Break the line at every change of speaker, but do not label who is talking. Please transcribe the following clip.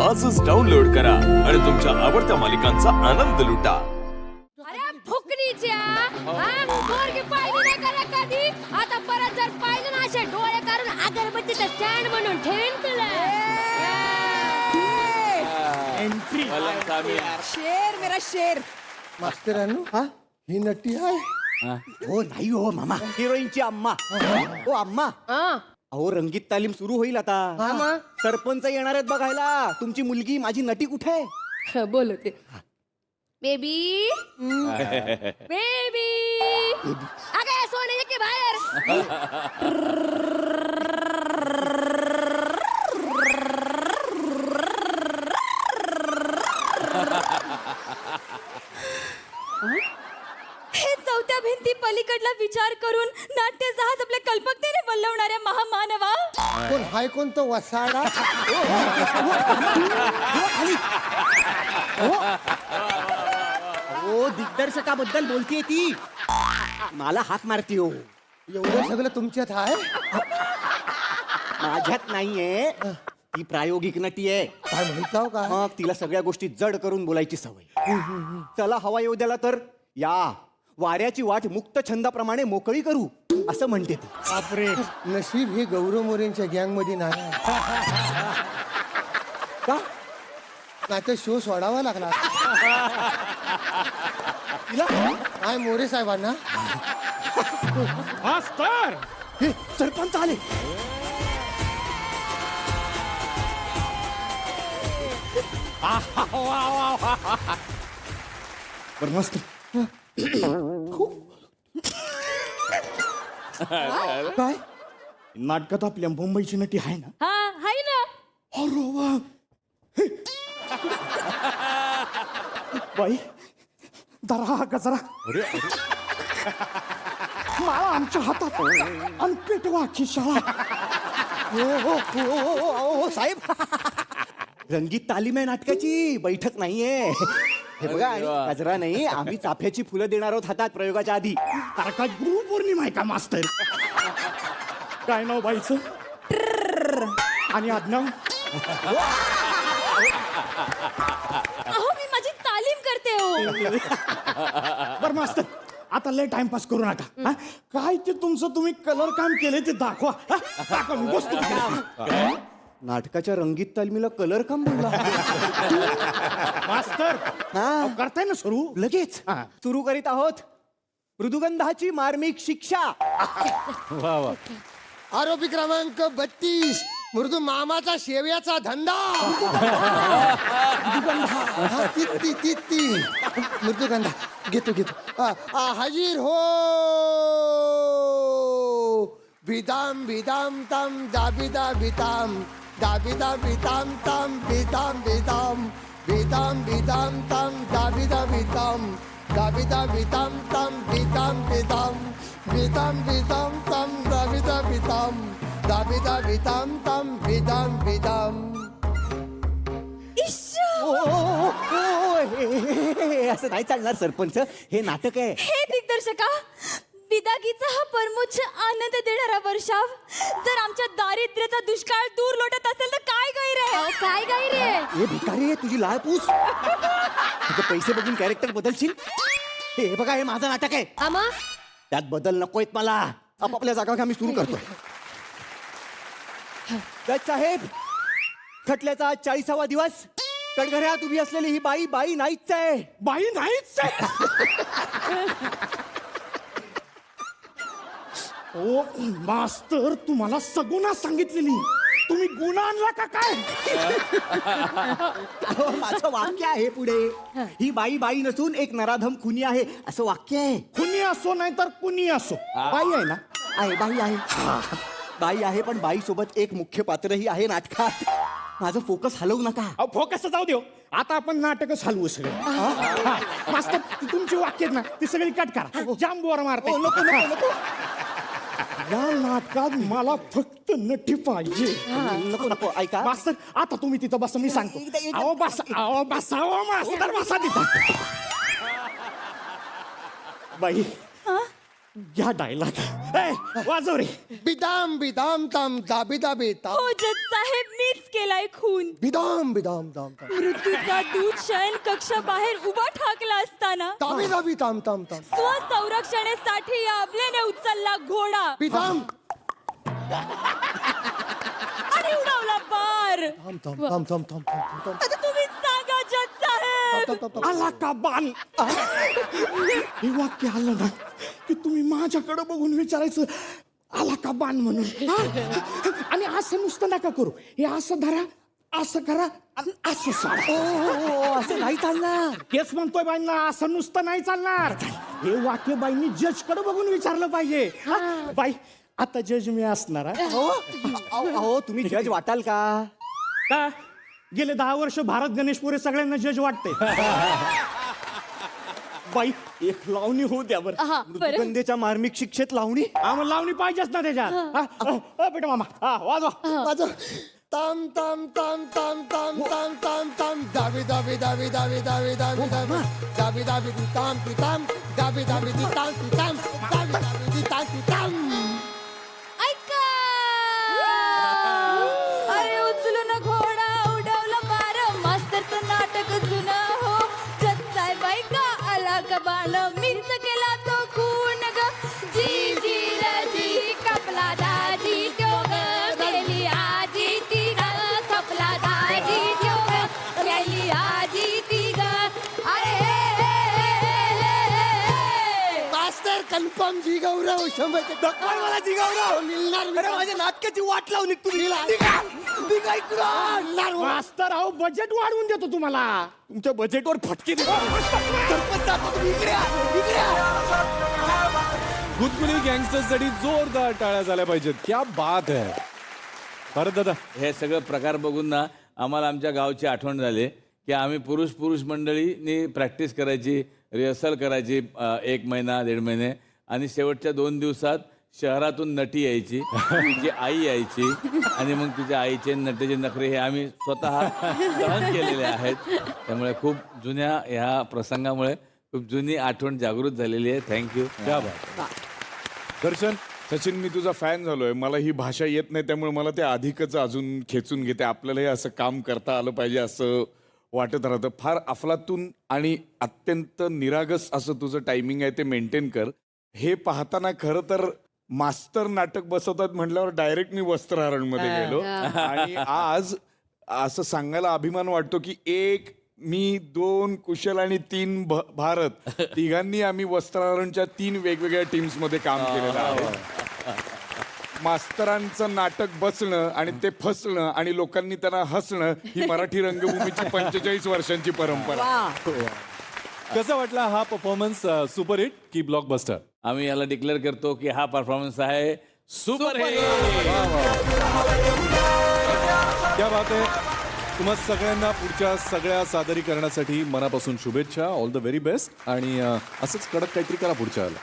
आजच डाउनलोड करा आणि तुमच्या आवडत्या मालिकांचा आनंद लुटा.
अरे फुकणीच्या पोरगी पाहिली नाही करा कधी. आता परत जर पाहिलं ना असे डोळे काढून अगरबत्तीचं स्टँड म्हणून ठेवीन तुला.
एंट्री
शेर मेरा शेर.
मास्तरांनो ही नटी आहे.
हो नाही हो मामा, हिरोईनची अम्मा. हो अम्मा, अहो रंगीत तालीम सुरू होईल आता. सरपंच येणार आहेत बघायला. तुमची मुलगी माझी नटी कुठे आहे?
बोलते बेबी बेबी. अगं सोने ये की बाहेर.
हे चौथ्या भिंती पलीकडला विचार करून नाट्य जहाज आपल्या कल्पकतेने वल्लवणाऱ्या महामानवा.
कोण हाय कोण तो वसाडा.
हो दिग्दर्शकाबद्दल बोलतीये ती. मला हाक मारती हो.
एवढं सगळं तुमच्यात आहे.
माझ्यात नाहीये. ती प्रायोगिक नटी आहे.
काय म्हणताव का.
मग तिला सगळ्या गोष्टी जड करून बोलायची सवय. चला हवा येऊ द्याला तर या वाऱ्याची वाट मुक्त छंदाप्रमाणे मोकळी करू असं म्हणते ती.
बापरे, नशीब हे गौरव मोरेंच्या गँग मध्ये नाही.
का
नाही तर शो सोडावा लागला.
तिला
काय मोरे साहेबांना.
मास्तर, हे सरपंच आले. बर मस्त. काय नाटकात आपल्या मुंबईची नटी आहे ना.
हा हाय ना.
अरे वा. बाई जरा हा कचरा मला आमच्या हातात आणि पेटवा खिशाला. हो साहेब, रंगीत तालीम आहे नाटकाची, बैठक नाहीये. हे बघा, आणि कचरा नाही, आम्ही चाफ्याची फुलं देणार आहोत हातात प्रयोगाच्या आधी. काय गुरु पौर्णिमा आहे का मास्तर? काय नाव बाईचं आणि आडनाव?
अहो मी माझी तालीम करते हो.
बर मास्तर, आता लय टाइमपास करू नका. हा? काय ते तुमचं तुम्ही कलर काम केले ते दाखवा. हा? दाखवा, मी बसतो तिकडे.
नाटकाच्या रंगीत तालमीला कलर काम बोलला.
मास्तर,
हा
करताय ना सुरू?
लगेच
हा.
सुरू करीत आहोत मृदुगंधाची मार्मिक शिक्षा.
आरोपी क्रमांक 32 मृदू मामाचा शेव्याचा धंदा. हा, ती मृदुगंधा घेतो हाजीर हो. बिदाम बिदाम तम दाबिदा बिताम दाबिदा बिताम तम बिदाम बिदाम बिदाम बिदाम तम दाबिदा बिताम दाबिदा बिताम तम बिदाम बिदाम बिदाम बिदाम तम दाबिदा बिताम दाबिदा बिताम तम बिदाम बिदाम.
असं नाही चालणार सरपंच, हे नाटक आहे.
हे दिग्दर्शका, बिदागीचा हा परमोच्च आनंद देणारा वर्षाव जर आमच्या दारिद्र्याचा दुष्काळ दूर लोटत असेल तर काय गैर आहे.
काय गाय रे.
हे भिकारी आहे, तुझी लाळ पूस. तुझे पैसे बघून कॅरेक्टर बदलशील. हे बघा, हे माझं नाटक आहे.
आमा
त्यात बदल नकोयत मला. आपापल्या जागा आम्ही सुरू करतोय. जज साहेब, खटल्याचा 40वा दिवस. कटघऱ्यात उभी असलेली ही बाई बाई नाहीच आहे.
बाई नाहीच आहे. ओ मास्तर, तुम्हाला सगुणा सांगितलेली, तुम्ही गुन्हा आणला का काय?
अहो, माझं वाक्य आहे पुढे. ही बाई बाई नसून एक नराधम खुनी आहे असं वाक्य आहे.
कुणी असो नाही तर कुणी असो,
बाई आहे ना. आहे, बाई आहे. बाई आहे, पण बाई सोबत एक मुख्य पात्रही आहे नाटकात. माझं फोकस हलवू नका.
अहो फोकस जाऊ देऊ. आता आपण नाटकच हलवू सगळे. हा. मास्तर, ती तुमची वाक्य आहेत ना, ती सगळी कट करा. जांबूवर मारते.
नको नको नको.
या नाटकात मला फक्त नटी पाहिजे.
नको नको, ऐका.
मास्तर, आता तुम्ही तिथं बसा, मी सांगतो. अहो बसा, अहो बसा, अहो मास्तर बसा तिथं.
बाई,
घ्या डायलॉग वाजव रे.
बिदाम बिदाम ताम दाबी दाबी ताम
हो जज साहेब मीच केलाय खून.
बिदाम बिदाम ताम ताम
मृत्यूचा दूत शयन कक्ष बाहेर उभा ठाकला असताना
दाबी दाबी ताम ताम ताम
स्वसंरक्षणासाठी या अबलेने उचलला घोडा
बिदाम
आणि उडवला बार.
ताम ताम ताम ताम ताम ताम ताम
आता तुम्हीच सांगा जज साहेब.
आला का बाण. हे वाक्य आलं ना की तुम्ही माझ्याकडे बघून विचारायचं आला का बाण म्हणून. हा? आणि असं नुसतं नका करू. हे असं धरा, असं करा आणि असं सोडा.
असं नाही चालणार.
तेच म्हणतोय बाईंना, असं नुसतं नाही चालणार. हे वाक्य बाईंनी जज कडे बघून विचारलं पाहिजे. हा? बाई आता जज मी असणार हा?
अहो तुम्ही जज वाटाल का?
का गेले 10 वर्ष भारत गणेशपुरे सगळ्यांना जज वाटते. बाई एक लावणी होऊ द्या बरं.
हा, बरं.
गंधेच्या मार्मिक शिक्षेत लावणी.
आम्हाला लावणी पाहिजेच ना त्याच्यात. बेटा मामा हा वाजवा.
वाजव. ताम ताम ताम ताम ताम ताम ताम ताम दाबी दाबी दाबी दाबी दाबी दाबी दाबी दाबी दाबी दी ताम ती ताम दाबी दाबी दी ताम ती ताम दाबी दाबी दी ताम ती ताम.
ऐका अरे उचलून घोडा उडवला बार. मास्तरचं नाटक जुनं हो जज साहेब. ऐका आला का बाण मीच केला तो खून ग. जी जी रजी कपला दाजी त्यो ग गेली आजी ती ग. कपला दाजी त्यो ग गेली आजी ती ग. अरे
मास्टर कन्फर्म जी गौरव 100%
काय मला जिगावराव
मिळणार
अरे माझ्या नाटकाची वाट लावली तुम्ही. निघा इकडं.
मास्तर अहो बजेट वाढवून देतो तुम्हाला.
तुमच्या बजेटवर फटके देतो. सरपंच जातो तुम्ही. इकडे या, इकडे या.
गुदगुली गँगस्टरसाठी जोरदार टाळ्या झाल्या पाहिजेत. क्या बात आहे. भारत दादा,
हे सगळं प्रकार बघून ना आम्हाला आमच्या गावची आठवण झाली की आम्ही पुरुष मंडळीनी प्रॅक्टिस करायची, रिहर्सल करायची 1 महिना 1.5 महिने आणि शेवटच्या 2 दिवसात शहरातून नटी यायची, तिची आई यायची आणि मग तिच्या आईचे नटेचे नखरे हे आम्ही स्वतः सहन केलेले आहेत. त्यामुळे खूप जुन्या ह्या प्रसंगामुळे खूप जुनी आठवण जागृत झालेली आहे. थँक्यू.
क्या बात. दर्शन, सचिन मी तुझा फॅन झालोय. मला ही भाषा येत नाही त्यामुळे मला ते अधिकच अजून खेचून घेते. आपल्यालाही असं काम करता आलं पाहिजे असं वाटत राहतं. फार अफलातून आणि अत्यंत निरागस असं तुझं टायमिंग आहे ते मेंटेन कर. हे पाहताना खरं तर मास्तर नाटक बसवतात म्हटल्यावर डायरेक्ट मी वस्त्रहरणमध्ये गेलो आणि आज असं सांगायला अभिमान वाटतो की 1 मी 2 कुशल आणि 3 भारत तिघांनी आम्ही वस्त्रहरणच्या 3 वेगवेगळ्या टीम्समध्ये काम केलेलं आहे. मास्तरांचं नाटक बसणं आणि ते फसणं आणि लोकांनी त्यांना हसणं ही मराठी रंगभूमीची 45 वर्षांची परंपरा. कसा वाटला हा परफॉर्मन्स? सुपरहिट की ब्लॉकबस्टर?
आम्ही याला डिक्लेअर करतो की हा परफॉर्मन्स आहे सुपर हिट.
क्या बात आहे. तुम्हा सगळ्यांना पुढच्या सगळ्या सादरीकरणासाठी मनापासून शुभेच्छा. All the very best. आणि असंच कडक काहीतरी करा पुढच्या वेळेला.